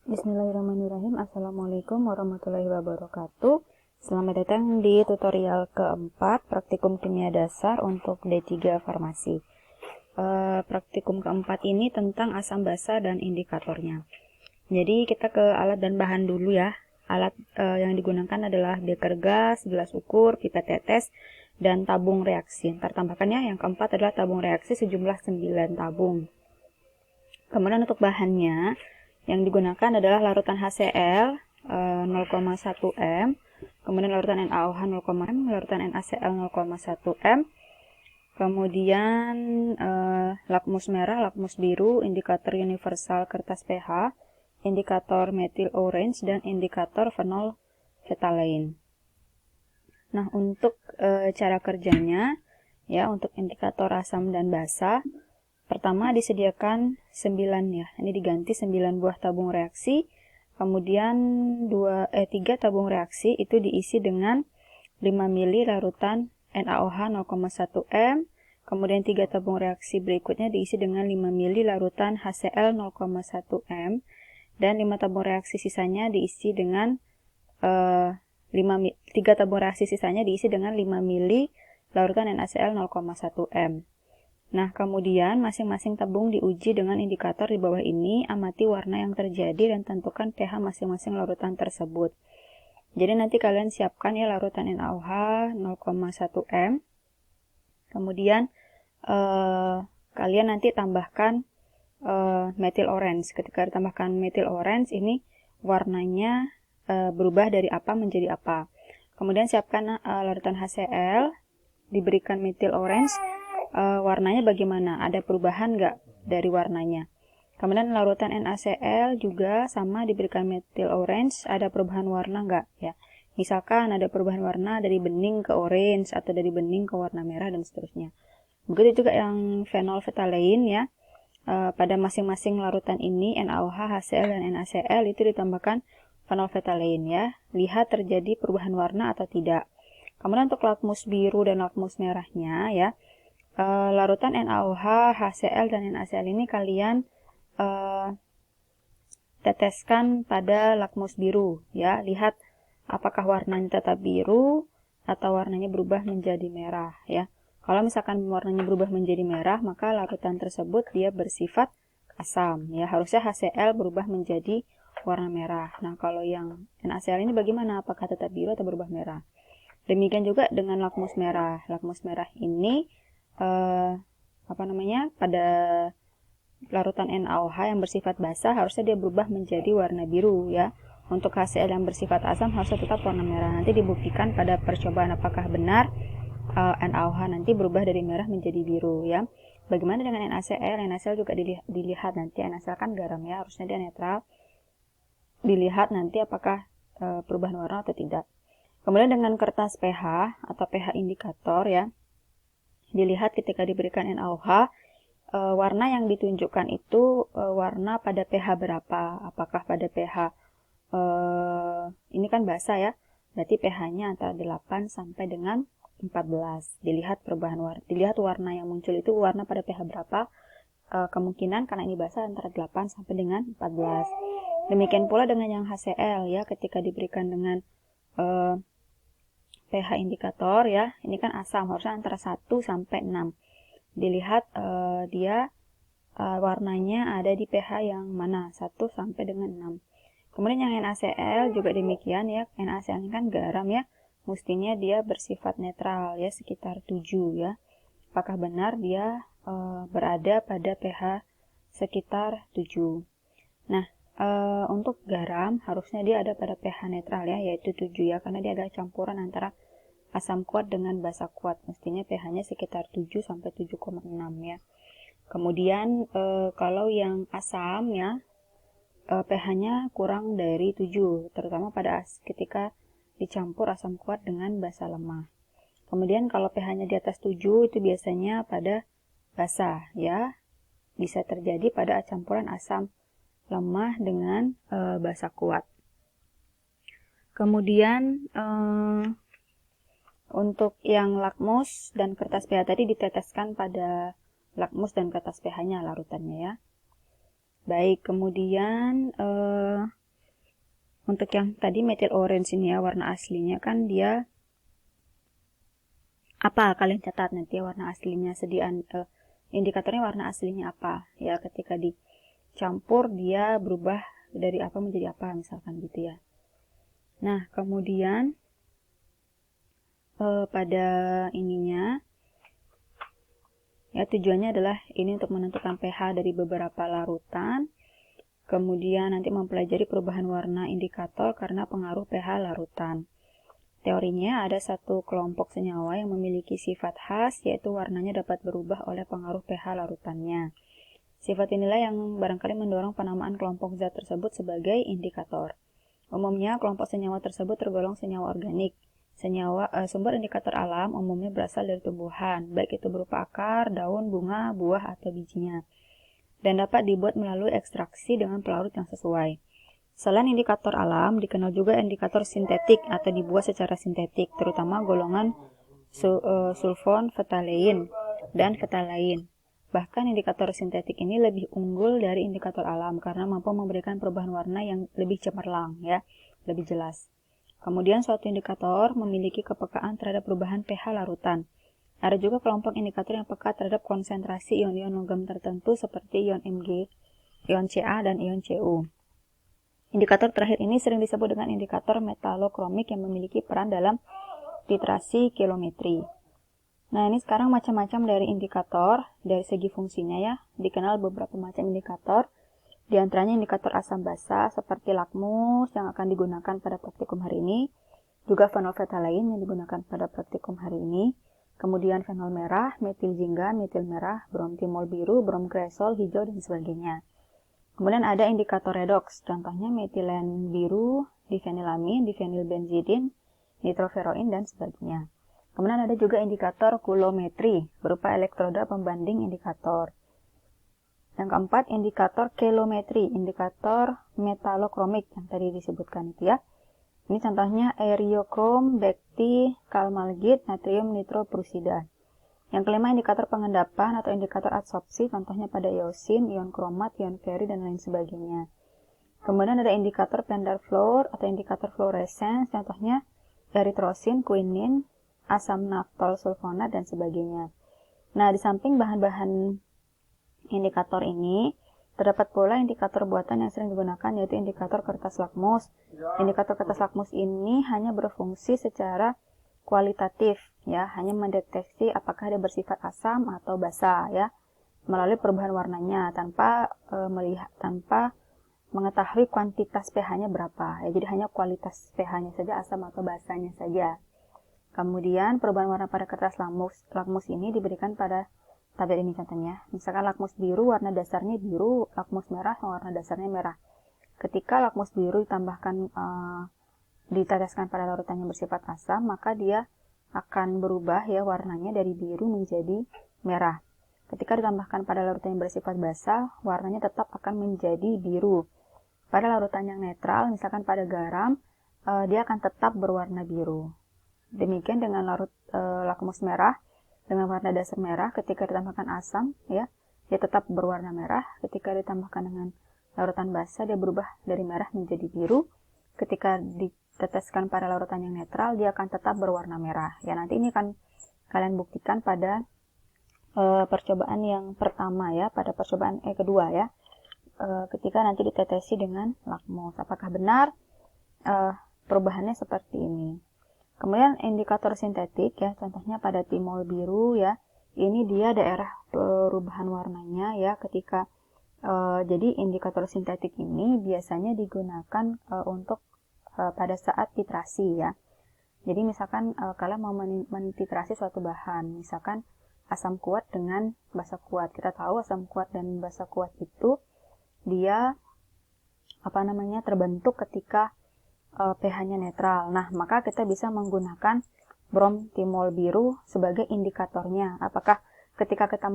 Bismillahirrahmanirrahim. Assalamualaikum warahmatullahi wabarakatuh. Selamat datang di tutorial keempat praktikum kimia dasar untuk D3 Farmasi. Praktikum keempat ini tentang asam basa dan indikatornya. Jadi kita ke alat dan bahan dulu ya. Alat yang digunakan adalah beker gas, gelas ukur, pipet tetes, dan tabung reaksi. Ntar tambahkannya yang keempat adalah tabung reaksi sejumlah 9 tabung. Kemudian untuk bahannya yang digunakan adalah larutan HCl 0,1 m, kemudian larutan NaOH 0,1 m, larutan NaCl 0,1 m, kemudian lakmus merah, lakmus biru, indikator universal kertas pH, indikator metil orange, dan indikator fenol phthalate. Nah, untuk cara kerjanya ya, untuk indikator asam dan basa, pertama disediakan 9 ya. Ini diganti 9 buah tabung reaksi. Kemudian 3 tabung reaksi itu diisi dengan 5 ml larutan NaOH 0,1 m. Kemudian 3 tabung reaksi berikutnya diisi dengan 5 ml larutan HCl 0,1 m. Dan 5 tabung reaksi sisanya diisi dengan 3 tabung reaksi sisanya diisi dengan 5 ml larutan NaCl 0,1 m. Nah, kemudian masing-masing tabung diuji dengan indikator di bawah ini, amati warna yang terjadi dan tentukan pH masing-masing larutan tersebut. Jadi nanti kalian siapkan ya larutan NaOH 0,1 m. Kemudian kalian nanti tambahkan metil orange. Ketika ditambahkan metil orange ini warnanya berubah dari apa menjadi apa. Kemudian siapkan larutan HCl, diberikan metil orange. Warnanya bagaimana? Ada perubahan nggak dari warnanya? Kemudian larutan NaCl juga sama, diberikan metil orange, ada perubahan warna nggak ya? Misalkan ada perubahan warna dari bening ke orange atau dari bening ke warna merah dan seterusnya. Begitu juga yang fenol phthalate ya. Pada masing-masing larutan ini NaOH, HCl, dan NaCl itu ditambahkan fenol phthalate ya. Lihat terjadi perubahan warna atau tidak. Kemudian untuk lakmus biru dan lakmus merahnya ya. Larutan NaOH, HCl, dan NaCl ini kalian teteskan pada lakmus biru ya. Lihat apakah warnanya tetap biru atau warnanya berubah menjadi merah ya. Kalau misalkan warnanya berubah menjadi merah, maka larutan tersebut dia bersifat asam ya. Harusnya HCl berubah menjadi warna merah. Nah, kalau yang NaCl ini bagaimana? Apakah tetap biru atau berubah merah? Demikian juga dengan lakmus merah. Lakmus merah ini pada larutan NaOH yang bersifat basa harusnya dia berubah menjadi warna biru ya. Untuk HCl yang bersifat asam harusnya tetap warna merah. Nanti dibuktikan pada percobaan apakah benar NaOH nanti berubah dari merah menjadi biru ya. Bagaimana dengan NaCl? NaCl juga dilihat nanti. NaCl kan garam ya, harusnya dia netral. Dilihat nanti apakah perubahan warna atau tidak. Kemudian dengan kertas pH atau pH indikator ya, dilihat ketika diberikan NaOH, warna yang ditunjukkan itu warna pada pH berapa. Apakah pada pH ini kan basa ya, berarti pH-nya antara 8 sampai dengan 14. Dilihat perubahan warna, dilihat warna yang muncul itu warna pada pH berapa. Kemungkinan karena ini basa antara 8 sampai dengan 14. Demikian pula dengan yang HCl ya, ketika diberikan dengan pH indikator ya, ini kan asam, harusnya antara 1 sampai 6. Dilihat dia warnanya ada di pH yang mana, 1 sampai dengan 6. Kemudian yang NaCl juga demikian ya. NaCl ini kan garam ya, mestinya dia bersifat netral ya, sekitar 7 ya. Apakah benar dia berada pada pH sekitar 7. Nah, untuk garam harusnya dia ada pada pH netral ya, yaitu 7 ya, karena dia adalah campuran antara asam kuat dengan basa kuat. Mestinya pH-nya sekitar 7 sampai 7,6 ya. Kemudian kalau yang asam ya, pH-nya kurang dari 7, terutama pada ketika dicampur asam kuat dengan basa lemah. Kemudian kalau pH-nya di atas 7 itu biasanya pada basa ya. Bisa terjadi pada campuran asam lemah dengan basa kuat. Kemudian untuk yang lakmus dan kertas pH tadi diteteskan pada lakmus dan kertas pH-nya larutannya ya. Baik, kemudian Untuk yang tadi metil orange ini ya, warna aslinya kan dia apa? Kalian catat nanti ya warna aslinya, indikatornya warna aslinya apa ya, ketika dicampur dia berubah dari apa menjadi apa misalkan gitu ya. Nah kemudian pada ininya ya, tujuannya adalah ini untuk menentukan pH dari beberapa larutan, kemudian nanti mempelajari perubahan warna indikator karena pengaruh pH larutan. Teorinya ada satu kelompok senyawa yang memiliki sifat khas, yaitu warnanya dapat berubah oleh pengaruh pH larutannya. Sifat inilah yang barangkali mendorong penamaan kelompok zat tersebut sebagai indikator. Umumnya, kelompok senyawa tersebut tergolong senyawa organik. Sumber indikator alam umumnya berasal dari tumbuhan, baik itu berupa akar, daun, bunga, buah, atau bijinya, dan dapat dibuat melalui ekstraksi dengan pelarut yang sesuai. Selain indikator alam, dikenal juga indikator sintetik atau dibuat secara sintetik, terutama golongan sulfon, fetalein, dan fetalain. Bahkan indikator sintetik ini lebih unggul dari indikator alam karena mampu memberikan perubahan warna yang lebih cemerlang, ya, lebih jelas. Kemudian suatu indikator memiliki kepekaan terhadap perubahan pH larutan. Ada juga kelompok indikator yang peka terhadap konsentrasi ion-ion logam tertentu seperti ion Mg, ion Ca, dan ion Cu. Indikator terakhir ini sering disebut dengan indikator metalokromik yang memiliki peran dalam titrasi kilometri. Nah, ini sekarang macam-macam dari indikator dari segi fungsinya ya. Dikenal beberapa macam indikator. Di antaranya indikator asam basa seperti lakmus yang akan digunakan pada praktikum hari ini. Juga fenolfetalain yang digunakan pada praktikum hari ini. Kemudian fenol merah, metil jingga, metil merah, bromtimol biru, bromkresol hijau, dan sebagainya. Kemudian ada indikator redoks, contohnya metilen biru, difenilamin, difenilbenzidin, nitroferoin, dan sebagainya. Kemudian ada juga indikator kulometri, berupa elektroda pembanding indikator. Yang keempat, indikator kelometri, indikator metalokromik yang tadi disebutkan itu ya. Ini contohnya eriokrom, bekti, kalmalgit, natrium nitroprusida. Yang kelima, indikator pengendapan atau indikator adsorpsi, contohnya pada iosin, ion kromat, ion feri, dan lain sebagainya. Kemudian ada indikator Pendar-Fluor atau indikator fluorescence, contohnya eritrosin, quinin, asam naftol sulfonat, dan sebagainya. Nah, di samping bahan-bahan indikator ini, terdapat pula indikator buatan yang sering digunakan, yaitu indikator kertas lakmus. Indikator kertas lakmus ini hanya berfungsi secara kualitatif, ya, hanya mendeteksi apakah dia bersifat asam atau basa, ya, melalui perubahan warnanya tanpa mengetahui kuantitas pH-nya berapa, ya. Jadi hanya kualitas pH-nya saja, asam atau basanya saja. Kemudian perubahan warna pada kertas lakmus ini diberikan pada tabel ini contohnya. Misalkan lakmus biru warna dasarnya biru, lakmus merah warna dasarnya merah. Ketika lakmus biru ditambahkan diteteskan pada larutan yang bersifat asam, maka dia akan berubah ya warnanya dari biru menjadi merah. Ketika ditambahkan pada larutan yang bersifat basa, warnanya tetap akan menjadi biru. Pada larutan yang netral, misalkan pada garam, dia akan tetap berwarna biru. Demikian dengan lakmus merah dengan warna dasar merah, ketika ditambahkan asam, ya, dia tetap berwarna merah. Ketika ditambahkan dengan larutan basa, dia berubah dari merah menjadi biru. Ketika diteteskan pada larutan yang netral, dia akan tetap berwarna merah. Ya, nanti ini akan kalian buktikan pada percobaan yang pertama ya, pada percobaan kedua ya. Ketika nanti ditetesi dengan lakmus, apakah benar perubahannya seperti ini. Kemudian indikator sintetik ya, contohnya pada timol biru ya, ini dia daerah perubahan warnanya ya ketika jadi indikator sintetik ini biasanya digunakan untuk pada saat titrasi ya. Jadi misalkan kalian mau mentitrasi suatu bahan, misalkan asam kuat dengan basa kuat. Kita tahu asam kuat dan basa kuat itu dia terbentuk ketika pH-nya netral. Nah, maka kita bisa menggunakan bromtimol biru sebagai indikatornya. Apakah ketika kita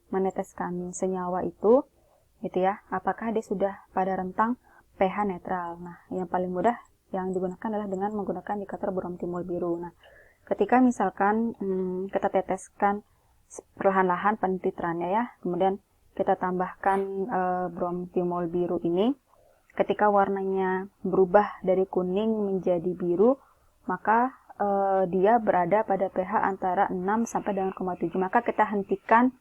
meneteskan senyawa itu, gitu ya, apakah dia sudah pada rentang pH netral. Nah, yang paling mudah yang digunakan adalah dengan menggunakan indikator bromtimol biru. Nah, ketika misalkan kita teteskan perlahan-lahan pentitrannya ya, kemudian kita tambahkan bromtimol biru ini. ketika warnanya berubah dari kuning menjadi biru, maka dia berada pada pH antara 6 sampai dengan 0,7. Maka kita hentikan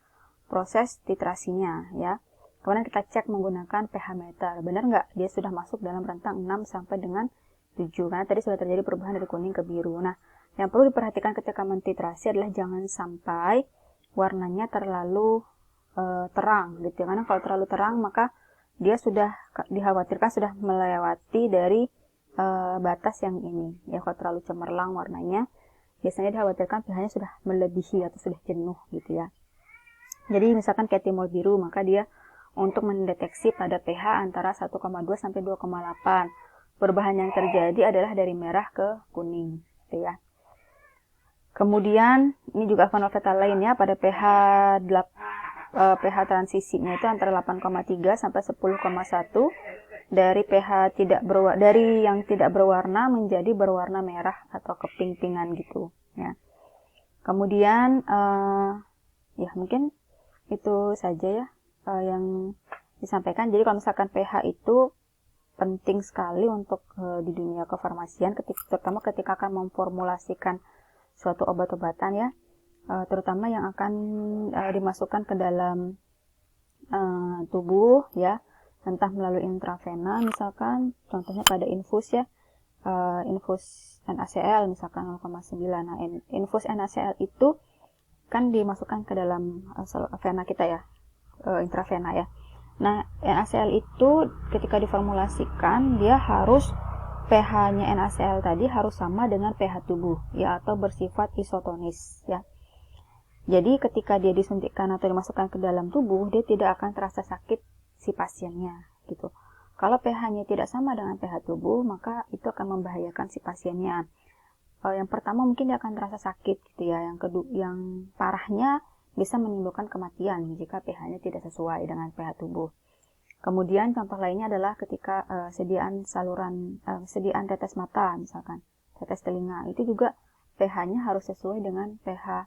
proses titrasinya ya. Kemudian kita cek menggunakan pH meter. Benar nggak dia sudah masuk dalam rentang 6 sampai dengan 7, karena tadi sudah terjadi perubahan dari kuning ke biru. Nah, yang perlu diperhatikan ketika mentitrasi adalah jangan sampai warnanya terlalu terang gitu ya. Karena kalau terlalu terang maka dia sudah dikhawatirkan sudah melewati dari batas yang ini ya. Kalau terlalu cemerlang warnanya, biasanya dikhawatirkan pH-nya sudah melebihi atau sudah jenuh gitu ya. Jadi misalkan kayak timun biru, maka dia untuk mendeteksi pada pH antara 1,2 sampai 2,8. Perubahan yang terjadi adalah dari merah ke kuning gitu ya. Kemudian ini juga phenol-ftal lainnya pada pH transisinya itu antara 8,3 sampai 10,1, dari pH dari yang tidak berwarna menjadi berwarna merah atau keping-pingan gitu ya. Kemudian ya mungkin itu saja ya yang disampaikan. Jadi kalau misalkan pH itu penting sekali untuk di dunia kefarmasian, terutama ketika akan memformulasikan suatu obat-obatan ya, terutama yang akan dimasukkan ke dalam tubuh ya, entah melalui intravena misalkan, contohnya pada infus ya, infus NaCl misalkan 0,9. Nah, infus NaCl itu kan dimasukkan ke dalam vena kita ya, intravena ya. Nah, NaCl itu ketika diformulasikan dia harus pH-nya NaCl tadi harus sama dengan pH tubuh ya, atau bersifat isotonis ya. Jadi ketika dia disuntikkan atau dimasukkan ke dalam tubuh, dia tidak akan terasa sakit si pasiennya gitu. Kalau pH-nya tidak sama dengan pH tubuh, maka itu akan membahayakan si pasiennya. Yang pertama mungkin dia akan terasa sakit gitu ya. Yang kedua, yang parahnya bisa menimbulkan kematian jika pH-nya tidak sesuai dengan pH tubuh. Kemudian contoh lainnya adalah ketika sediaan tetes mata misalkan, tetes telinga, itu juga pH-nya harus sesuai dengan pH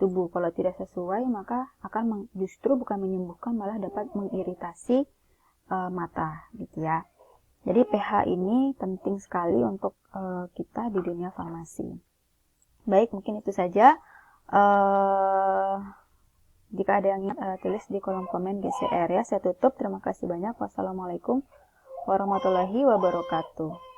tubuh. Kalau tidak sesuai maka akan justru bukan menyembuhkan, malah dapat mengiritasi mata gitu ya. Jadi pH ini penting sekali untuk kita di dunia farmasi. Baik, mungkin itu saja. Jika ada yang tulis di kolom komen GCR ya. Saya tutup. Terima kasih banyak. Wassalamualaikum warahmatullahi wabarakatuh.